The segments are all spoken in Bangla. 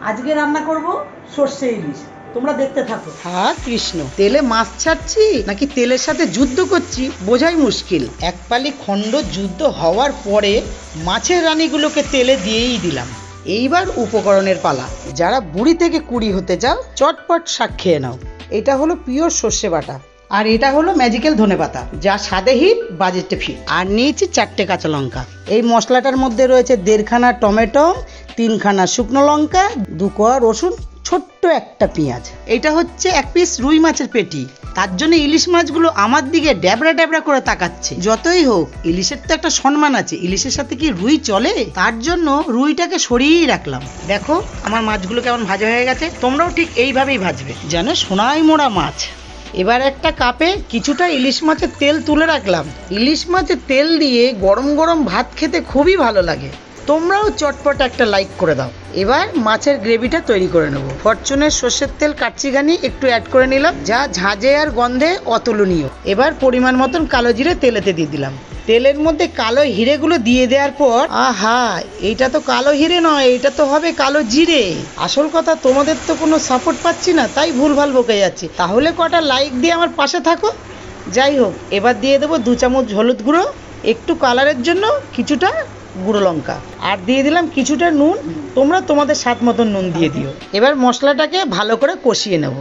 আজকে রান্না করব সর্ষে ইলিশ, তোমরা দেখতে থাকো। হ্যাঁ কৃষ্ণ, তেলে মাছ ছাড়ছি নাকি তেলের সাথে যুদ্ধ করছি বোঝাই মুশকিল। এক পালি খণ্ড যুদ্ধ হওয়ার পরে মাছের রানীগুলোকে তেলে দিয়েই দিলাম। এইবার উপকরণের পালা। যারা 20 থেকে 20 হতে চাও চটপট শাক খেয়ে নাও। এটা হলো পিওর সর্ষে বাটা, আর এটা হলো ম্যাজিক্যাল ধনেপাতা, যা স্বাদে হিট বাজেটে ফিট। আর নিয়েছি 4টে কাঁচা লঙ্কা। এই মশলাটার মধ্যে রয়েছে 1.5 খানা টমেটো, 3 খানা শুকনো লঙ্কা, 2 কোয়া রসুন, ছোট্ট একটা পেঁয়াজ। এটা হচ্ছে 1 পিস রুই মাছের পেটি। তার জন্য ইলিশ মাছগুলো আমার দিকে ড্যাবড়া ড্যাবড়া করে তাকাচ্ছে। যতই হোক ইলিশের তো একটা সম্মান আছে, ইলিশের সাথে কি রুই চলে? তার জন্য রুইটাকে সরিয়েই রাখলাম। দেখো আমার মাছগুলো কেমন ভাজা হয়ে গেছে। তোমরাও ঠিক এইভাবেই ভাজবে, যেন সোনায় মোড়া মাছ। এবার একটা কাপে কিছুটা ইলিশ মাছের তেল তুলে রাখলাম। ইলিশ মাছের তেল দিয়ে গরম গরম ভাত খেতে খুবই ভালো লাগে। তোমরাও চটপট একটা লাইক করে দাও। এবার মাছের গ্রেভিটা তৈরি করে নেব। ফরচুনের সর্ষের তেল কাচ্চিঘানি একটু অ্যাড করে নিলাম, যা ঝাঁঝে আর গন্ধে অতুলনীয়। এবার পরিমাণ মতন কালো জিরে তেলেতে দিয়ে দিলাম। তেলের মধ্যে কালো হিরেগুলো দিয়ে দেওয়ার পর আহা, এইটা তো কালো হিরে নয়, এটা তো হবে কালো জিরে। আসল কথা, তোমাদের তো কোনো সাপোর্ট পাচ্ছি না, তাই ভুলভাল বকে যাচ্ছি। তাহলে কটা লাইক দিয়ে আমার পাশে থাকো। যাই হোক, এবার দিয়ে দেবো 2 চামচ হলুদ গুঁড়ো, একটু কালারের জন্য কিছুটা গুঁড়ো লঙ্কা, আর দিয়ে দিলাম কিছুটা নুন। তোমরা তোমাদের স্বাদ মতন নুন দিয়ে দিও। এবার মশলাটাকে ভালো করে কষিয়ে নেব।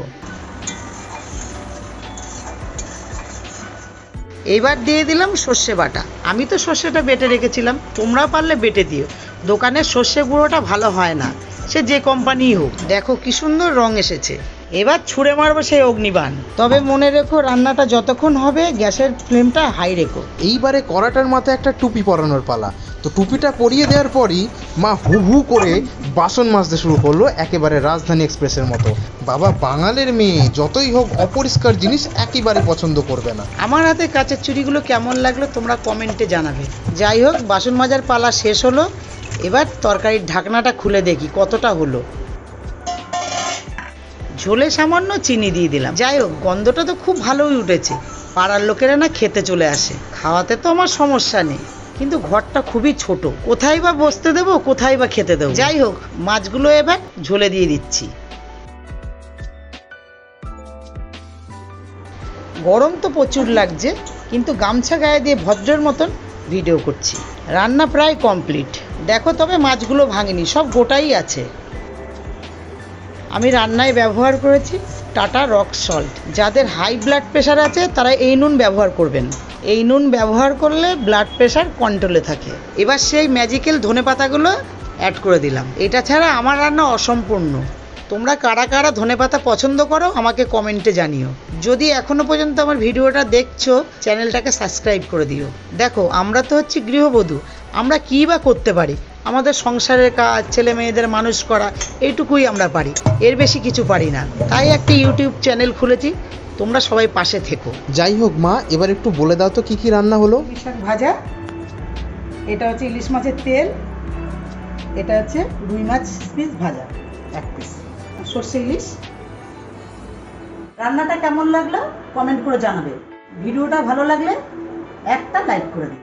এবার দিয়ে দিলাম সর্ষে বাটা। আমি তো সর্ষেটা বেটে রেখেছিলাম, তোমরা পারলে বেটে দিও। দোকানের সর্ষে গুঁড়োটা ভালো হয় না, সে যে কোম্পানিই হোক। দেখো কি সুন্দর রং এসেছে। এবার ছুঁড়ে মারবো সেই অগ্নিবাণ। তবে মনে রেখো, রান্নাটা যতক্ষণ হবে গ্যাসের ফ্লেমটা হাই রেখো। এইবারে কড়াটার মাথায় একটা টুপি পরানোর পালা। তো টুপিটা পরিয়ে দেওয়ার পরই মা হু হু করে বাসন মাজতে শুরু করলো, একেবারে রাজধানী এক্সপ্রেসের মতো। বাবা, বাঙালির মেয়ে যতই হোক অপরিষ্কার জিনিস একেবারে পছন্দ করবে না। আমার হাতে কাচের চুড়িগুলো কেমন লাগলো তোমরা কমেন্টে জানাবে। যাই হোক, বাসন মাজার পালা শেষ হলো। এবার তরকারির ঢাকনাটা খুলে দেখি কতটা হলো। ঝোলে সামান্য চিনি দিয়ে দিলাম। যাই হোক, গন্ধটা তো খুব ভালোই উঠেছে। পাড়ার লোকেরা না খেতে চলে আসে। খাওয়াতে তো আমার সমস্যা নেই, কিন্তু ঘরটা খুবই ছোট, কোথায় বা বসতে দেবো, কোথায় বা খেতে দেবো। যাই হোক, মাছগুলো এবার ঝোলে দিয়ে দিচ্ছি। গরম তো প্রচুর লাগছে, কিন্তু গামছা গায়ে দিয়ে ভদ্রের মতন ভিডিও করছি। রান্না প্রায় কমপ্লিট। দেখো, তবে মাছগুলো ভাঙেনি, সব গোটাই আছে। আমি রান্নায় ব্যবহার করেছি টাটা রক সল্ট। যাদের হাই ব্লাড প্রেশার আছে তারা এই নুন ব্যবহার করবেন। এই নুন ব্যবহার করলে ব্লাড প্রেশার কন্ট্রোলে থাকে। এবার সেই ম্যাজিক্যাল ধনেপাতাগুলো অ্যাড করে দিলাম। এটা ছাড়া আমার রান্না অসম্পূর্ণ। তোমরা কারা কারা ধনেপাতা পছন্দ করো আমাকে কমেন্টে জানিও। যদি এখনও পর্যন্ত আমার ভিডিওটা দেখছো, চ্যানেলটাকে সাবস্ক্রাইব করে দিও। দেখো, আমরা তো হচ্ছি গৃহবধূ, আমরা কী বা করতে পারি? আমাদের সংসারের কাজ, ছেলে মেয়েদের মানুষ করা, এইটুকুই আমরা পারি, এর বেশি কিছু পারি না। তাই একটা ইউটিউব চ্যানেল খুলেছি, তোমরা সবাই পাশে থেকো। যাই হোক মা, এবার একটু বলে দাও তো কি কি রান্না হলো। ইলিশ শাক ভাজা, এটা হচ্ছে ইলিশ মাছের তেল, এটা হচ্ছে রুই মাছ পিস ভাজা 1 পিস, সর্ষে ইলিশ। রান্নাটা কেমন লাগলো কমেন্ট করে জানাবে। ভিডিওটা ভালো লাগলে একটা লাইক করে দিন।